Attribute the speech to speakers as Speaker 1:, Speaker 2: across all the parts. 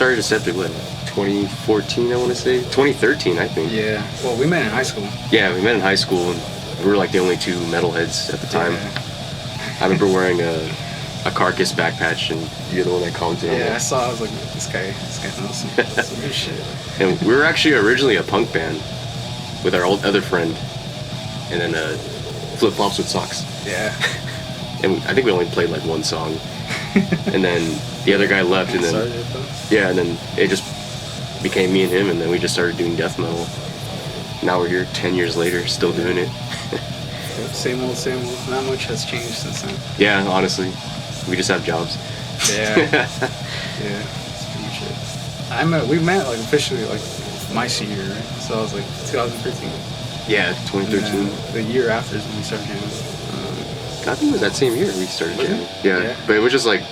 Speaker 1: started Aseptic, what, 2014, I want to say? 2013, I think.
Speaker 2: Yeah. Well, we met in high school.
Speaker 1: Yeah, we met in high school, and we were like the only two metalheads at the time.
Speaker 2: Yeah.
Speaker 1: I remember wearing a Carcass back patch, and you're the one that commented on it.
Speaker 2: Yeah, I saw. I was like, this guy knows some good shit.
Speaker 1: And we were actually originally a punk band with our other friend, and then Flip Flops with Socks.
Speaker 2: Yeah.
Speaker 1: And I think we only played like one song, and then the other guy left, and then and then it just became me and him, and then we just started doing death metal. Now we're here 10 years later, still doing it.
Speaker 2: Same old, same old. Not much has changed since then.
Speaker 1: Yeah, honestly, we just have jobs.
Speaker 2: Yeah. Yeah. It's pretty shit. We met like officially like my senior year, right? So I was like 2013.
Speaker 1: Yeah, 2013.
Speaker 2: The year after is when we started jamming.
Speaker 1: I think it was that same year we started jamming. Yeah, but it was just like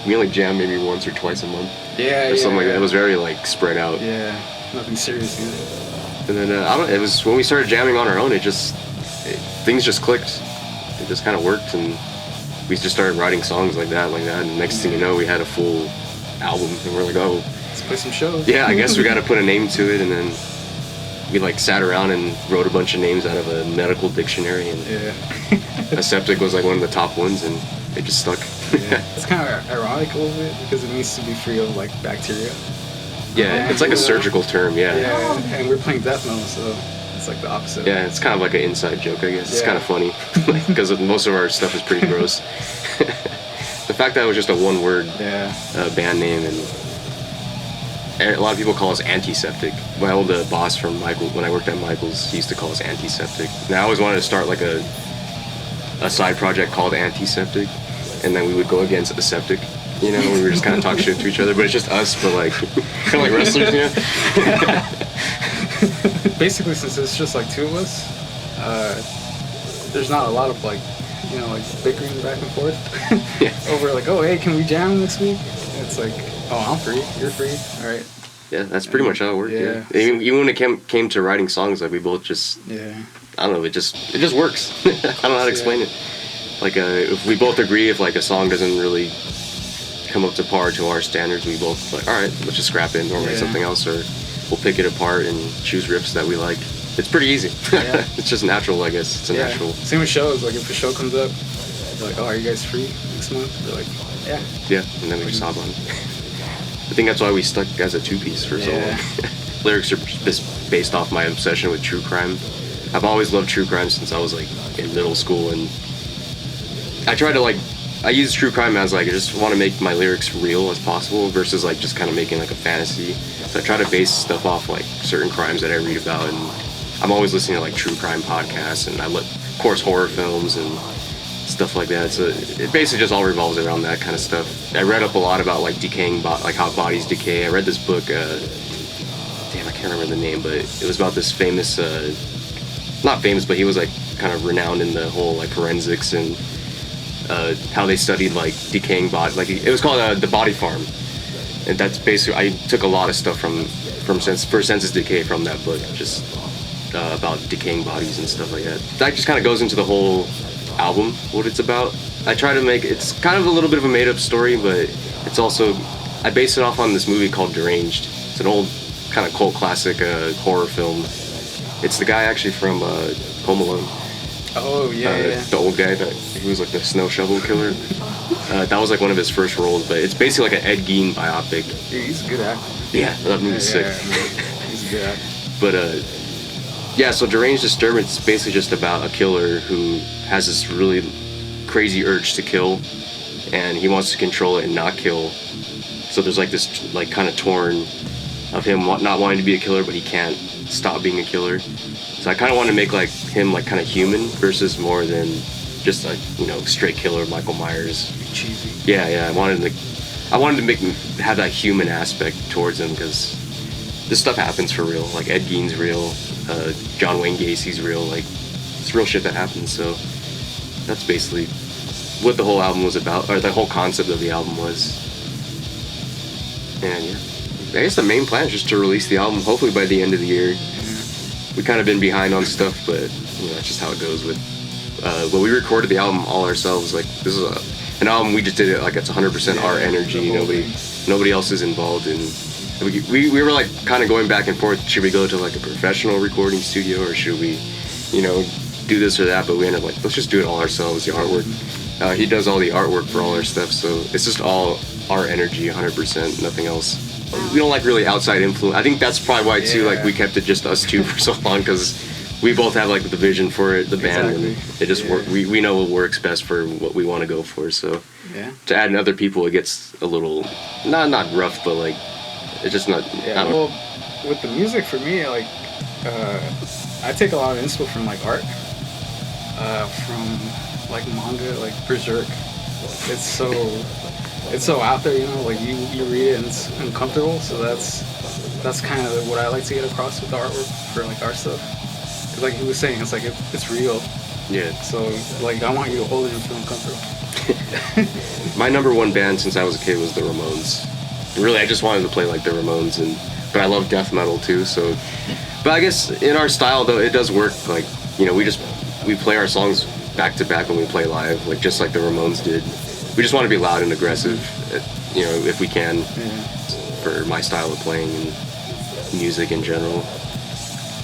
Speaker 1: we only jammed maybe once or twice a month.
Speaker 2: Yeah,
Speaker 1: or something like that. It was very like spread out.
Speaker 2: Yeah, nothing serious either.
Speaker 1: And then it was when we started jamming on our own. Things just clicked. It just kind of worked, and we just started writing songs like that. And next thing you know, we had a full album, and we're like, oh,
Speaker 2: let's play some shows.
Speaker 1: Yeah, I guess we got to put a name to it, and then we like sat around and wrote a bunch of names out of a medical dictionary, and Aseptic was like one of the top ones, and it just stuck.
Speaker 2: Yeah, it's kind of ironic a little bit because it means to be free of like bacteria.
Speaker 1: Yeah, it's like a surgical term. Yeah,
Speaker 2: and we're playing death metal, so it's like the opposite.
Speaker 1: Yeah, it's kind of like an inside joke, I guess. It's kind of funny because most of our stuff is pretty gross. The fact that it was just a one-word band name, and a lot of people call us Antiseptic. My old boss from when I worked at Michael's, he used to call us Antiseptic. And I always wanted to start like a side project called Antiseptic, and then we would go against Aseptic. You know, we were just kind of talk shit to each other, but it's just us, but like kind of like wrestlers, you know.
Speaker 2: Basically, since it's just like two of us, there's not a lot of like, you know, like bickering back and forth over like, oh, hey, can we jam next week? And it's like, oh, I'm free, you're free, all right.
Speaker 1: Yeah, that's pretty much how it worked. Yeah. Even when it came to writing songs, like we both just I don't know, it just works. I don't know how to explain it. Like if we both agree, if like a song doesn't really come up to par to our standards, we both like, all right, let's just scrap it and write something else, or we'll pick it apart and choose riffs that we like. It's pretty easy. It's just natural, I guess. It's a natural.
Speaker 2: Same with shows. Like if a show comes up, they're like, oh, are you guys free next month? They're like, yeah. Yeah,
Speaker 1: and then we just hop on. I think that's why we stuck as a two-piece for so long. Lyrics are just based off my obsession with true crime. I've always loved true crime since I was like in middle school, and I use true crime as like I just want to make my lyrics real as possible versus like just kind of making like a fantasy. So I try to base stuff off like certain crimes that I read about, and I'm always listening to like true crime podcasts, and of course horror films and stuff like that. So it basically just all revolves around that kind of stuff. I read up a lot about like decaying, like how bodies decay. I read this book, I can't remember the name, but it was about this famous, not famous, but he was like kind of renowned in the whole like forensics and how they studied like decaying bodies. Like it was called The Body Farm, and that's basically, I took a lot of stuff for Senses Decay from that book, just about decaying bodies and stuff like that. That just kind of goes into the whole album, what it's about. I try to make it's kind of a little bit of a made-up story, but it's also, I base it off on this movie called Deranged. It's an old kind of cult classic horror film. It's the guy actually from Home Alone.
Speaker 2: Oh yeah,
Speaker 1: the old guy he was like the snow shovel killer. That was like one of his first roles, but it's basically like an Ed Gein biopic.
Speaker 2: Dude, he's a good actor.
Speaker 1: Yeah, that movie's sick.
Speaker 2: He's a good actor.
Speaker 1: But so Deranged Disturbance is basically just about a killer who has this really crazy urge to kill, and he wants to control it and not kill. So there's like this like kind of torn of him not wanting to be a killer, but he can't stop being a killer. So I kind of want to make like him like kind of human versus more than just like, you know, straight killer Michael Myers.
Speaker 2: Cheesy.
Speaker 1: Yeah. I wanted to have that human aspect towards him, because this stuff happens for real. Like Ed Gein's real, John Wayne Gacy's real. Like it's real shit that happens. So that's basically what the whole album was about, or the whole concept of the album was. And I guess the main plan is just to release the album hopefully by the end of the year. We kind of been behind on stuff, but you know, that's just how it goes with. But we recorded the album all ourselves. Like this is an album we just did it like it's 100% our energy. Nobody else is involved in we were like kind of going back and forth. Should we go to like a professional recording studio, or should we, you know, do this or that? But we ended up like, let's just do it all ourselves. The artwork. He does all the artwork for all our stuff, so it's just all our energy, 100%, nothing else. We don't like really outside influence. I think that's probably why too. Like we kept it just us two for so long, because we both have like the vision for it, the band, and it just work. We know what works best for what we want to go for. So to add in other people, it gets a little not rough, but like it's just not.
Speaker 2: Yeah. Well, with the music for me, like I take a lot of inspo from like art, from like manga, like Berserk. It's so out there, you know. Like you read it and it's uncomfortable. So that's kind of what I like to get across with the artwork for like our stuff. Cause like he was saying, it's like it's real. Yeah. So like I want you to hold it and feel uncomfortable.
Speaker 1: My number one band since I was a kid was the Ramones. Really, I just wanted to play like the Ramones, but I love death metal too. So, but I guess in our style though, it does work. Like, you know, we play our songs back to back when we play live, like just like the Ramones did. We just want to be loud and aggressive, you know, if we can, for my style of playing and music in general.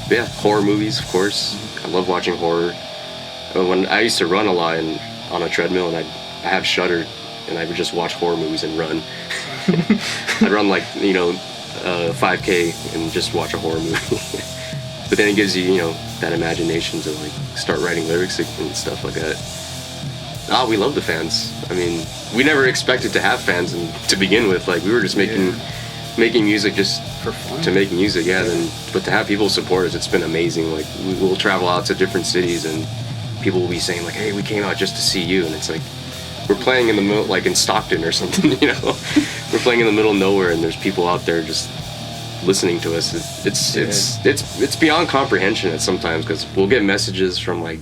Speaker 1: But yeah, horror movies, of course. I love watching horror. When I used to run a lot on a treadmill, and I have Shudder, and I would just watch horror movies and run. I'd run like, you know, 5K and just watch a horror movie. But then it gives you, you know, that imagination to like start writing lyrics and stuff like that. We love the fans. I mean, we never expected to have fans to begin with. Like we were just making music just
Speaker 2: for fun.
Speaker 1: To make music. But to have people support us, it's been amazing. Like we'll travel out to different cities and people will be saying like, "Hey, we came out just to see you," and it's like we're playing in the middle, like in Stockton or something. You know, we're playing in the middle of nowhere, and there's people out there just listening to us. It's beyond comprehension at sometimes, because we'll get messages from like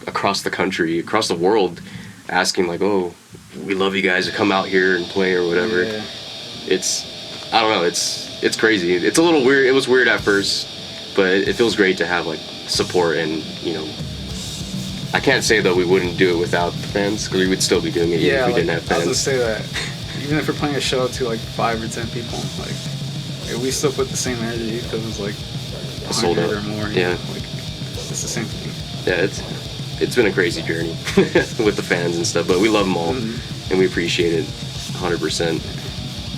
Speaker 1: across the country, across the world, asking like, "Oh, we love you guys to come out here and play or whatever." I don't know, it's crazy. It's a little weird. It was weird at first, but it feels great to have like support. And you know, I can't say though we wouldn't do it without the fans, because we would still be doing it even if we didn't have fans.
Speaker 2: I was gonna say that even if we're playing a show to like 5 or 10 people, like we still put the same energy, because it's like 100
Speaker 1: sold out
Speaker 2: or more.
Speaker 1: Yeah,
Speaker 2: like it's the same thing.
Speaker 1: Yeah, it's been a crazy journey with the fans and stuff, but we love them all, and we appreciate it 100%.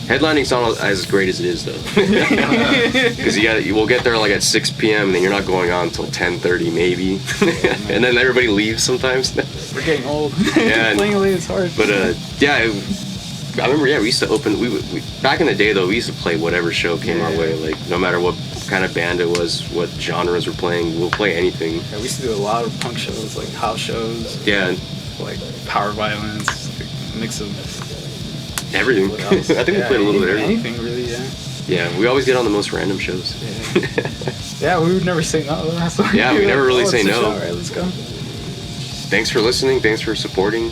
Speaker 1: Headlining's not as great as it is though, because we'll get there like at 6 p.m. and then you're not going on until 10:30 maybe, and then everybody leaves sometimes.
Speaker 2: We're getting old.
Speaker 1: Yeah,
Speaker 2: playing late is hard.
Speaker 1: But I remember, we used to open. We back in the day though, we used to play whatever show came our way. Like no matter what kind of band it was, what genres we're playing, we'll play anything.
Speaker 2: Yeah, we used to do a lot of punk shows, like house shows.
Speaker 1: Yeah.
Speaker 2: Like power violence, like a mix of
Speaker 1: everything. I think we played a little bit of
Speaker 2: anything really.
Speaker 1: Yeah, we always get on the most random shows.
Speaker 2: Yeah, we would never say no. That's why
Speaker 1: we never really say no.
Speaker 2: All right, let's go.
Speaker 1: Thanks for listening. Thanks for supporting.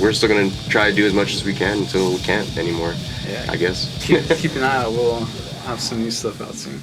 Speaker 1: We're still gonna try to do as much as we can until we can't anymore. Yeah, I guess.
Speaker 2: Keep an eye out. We'll have some new stuff out soon.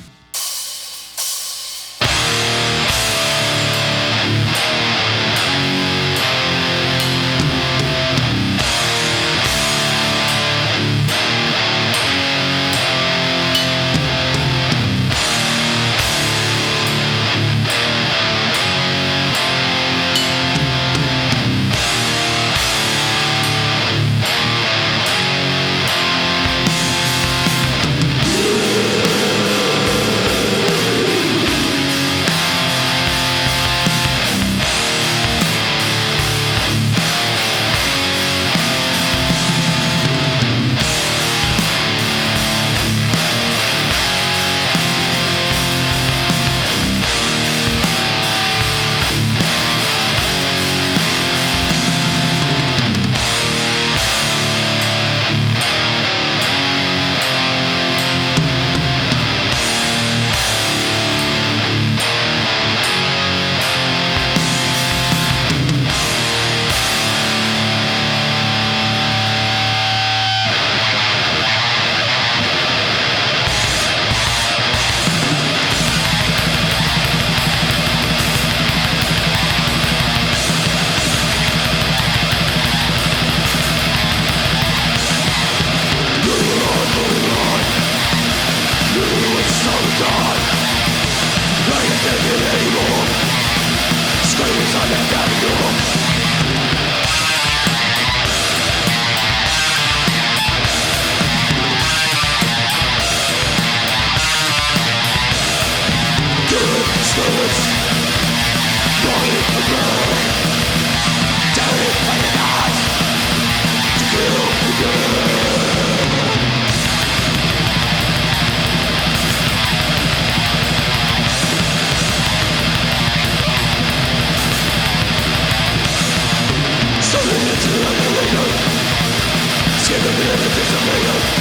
Speaker 3: It's a disappeal.